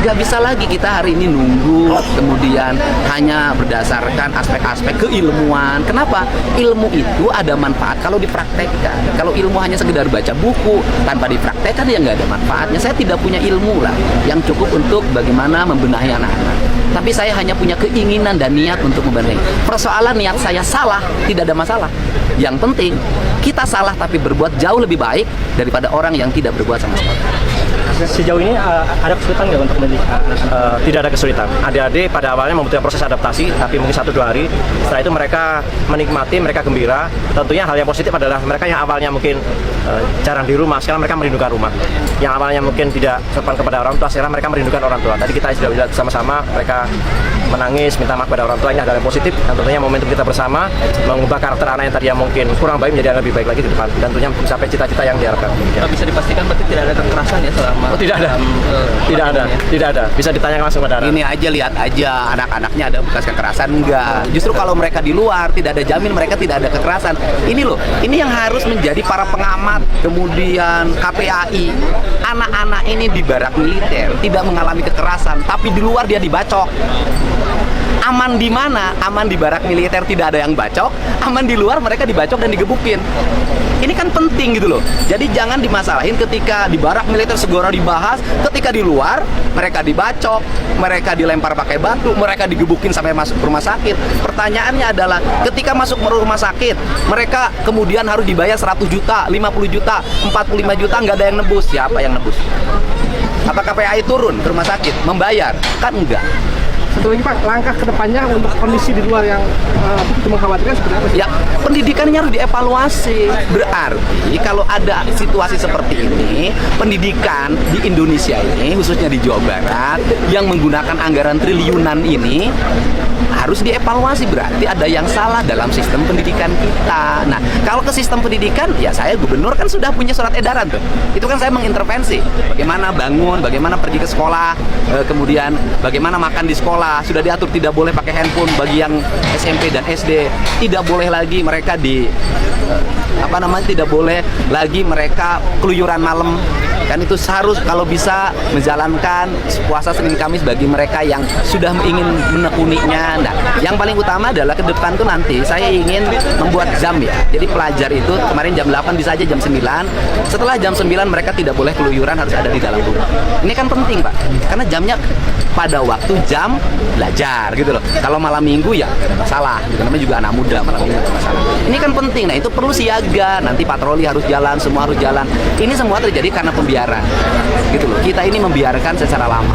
Nggak bisa lagi kita hari ini nunggu, kemudian hanya berdasarkan aspek-aspek keilmuan. Kenapa? Ilmu itu ada manfaat kalau dipraktekkan. Kalau ilmu hanya sekedar baca buku tanpa dipraktekkan, ya nggak ada manfaatnya. Saya tidak punya ilmu lah yang cukup untuk bagaimana membenahi anak-anak. Tapi saya hanya punya keinginan dan niat untuk membenahi. Persoalan niat saya salah, tidak ada masalah. Yang penting, kita salah tapi berbuat jauh lebih baik daripada orang yang tidak berbuat sama sekali. Sejauh ini ada kesulitan nggak untuk mendidik? Tidak ada kesulitan. Adik-adik pada awalnya membutuhkan proses adaptasi, tapi mungkin 1-2 hari. Setelah itu mereka menikmati, mereka gembira. Tentunya hal yang positif adalah mereka yang awalnya mungkin jarang di rumah, sekarang mereka merindukan rumah. Yang awalnya mungkin tidak sopan kepada orang tua, sekarang mereka merindukan orang tua. Tadi kita sudah lihat sama-sama, mereka menangis, minta maaf kepada orang tua. Ini adalah yang positif, dan tentunya momentum kita bersama mengubah karakter anak yang tadi yang mungkin kurang baik menjadi lebih baik lagi di depan, dan tentunya mencapai cita-cita yang diharapkan. Bisa dipastikan berarti tidak ada kekerasan ya selama? Oh, tidak ada. Tidak ada. Bisa ditanyakan langsung pada anak. Ini aja, lihat aja anak-anaknya ada bekas kekerasan enggak. Justru kalau mereka di luar tidak ada jamin mereka tidak ada kekerasan. Ini loh, ini yang harus menjadi para pengamat, kemudian KPAI. Anak-anak ini di barak militer tidak mengalami kekerasan, tapi di luar dia dibacok. Aman di mana? Aman di barak militer tidak ada yang bacok, aman di luar mereka dibacok dan digebukin. Ini kan penting gitu loh. Jadi jangan dimasalahin ketika di barak militer segera dibahas, ketika di luar mereka dibacok, mereka dilempar pakai batu, mereka digebukin sampai masuk rumah sakit. Pertanyaannya adalah ketika masuk rumah sakit, mereka kemudian harus dibayar 100 juta, 50 juta, 45 juta, nggak ada yang nebus. Siapa yang nebus? Apa KPAI turun ke rumah sakit membayar? Kan enggak. Satu lagi Pak, langkah kedepannya untuk kondisi di luar yang begitu mengkhawatirkan seperti apa sih? Ya, pendidikannya harus dievaluasi. Berarti kalau ada situasi seperti ini, pendidikan di Indonesia ini, khususnya di Jawa Barat, yang menggunakan anggaran triliunan ini, harus dievaluasi. Berarti ada yang salah dalam sistem pendidikan kita. Nah, kalau ke sistem pendidikan, ya saya gubernur kan sudah punya surat edaran tuh. Itu kan saya mengintervensi. Bagaimana bangun, bagaimana pergi ke sekolah, kemudian bagaimana makan di sekolah. Sudah diatur tidak boleh pakai handphone bagi yang SMP dan SD. Tidak boleh lagi mereka tidak boleh lagi mereka keluyuran malam. Kan itu harus kalau bisa menjalankan puasa Senin Kamis bagi mereka yang sudah ingin menekuninya. Nah, yang paling utama adalah ke depan tuh nanti saya ingin membuat jam ya. Jadi pelajar itu kemarin jam 8 bisa aja jam 9. Setelah jam 9 mereka tidak boleh keluyuran, harus ada di dalam rumah. Ini kan penting, Pak. Karena jamnya pada waktu jam belajar gitu loh. Kalau malam minggu ya masalah. Gitu. Namanya juga anak muda, malam minggu masalah. Ini kan penting. Nah, itu perlu siaga. Nanti patroli harus jalan, semua harus jalan. Ini semua terjadi karena pembiaran. Gitu loh. Kita ini membiarkan secara lama.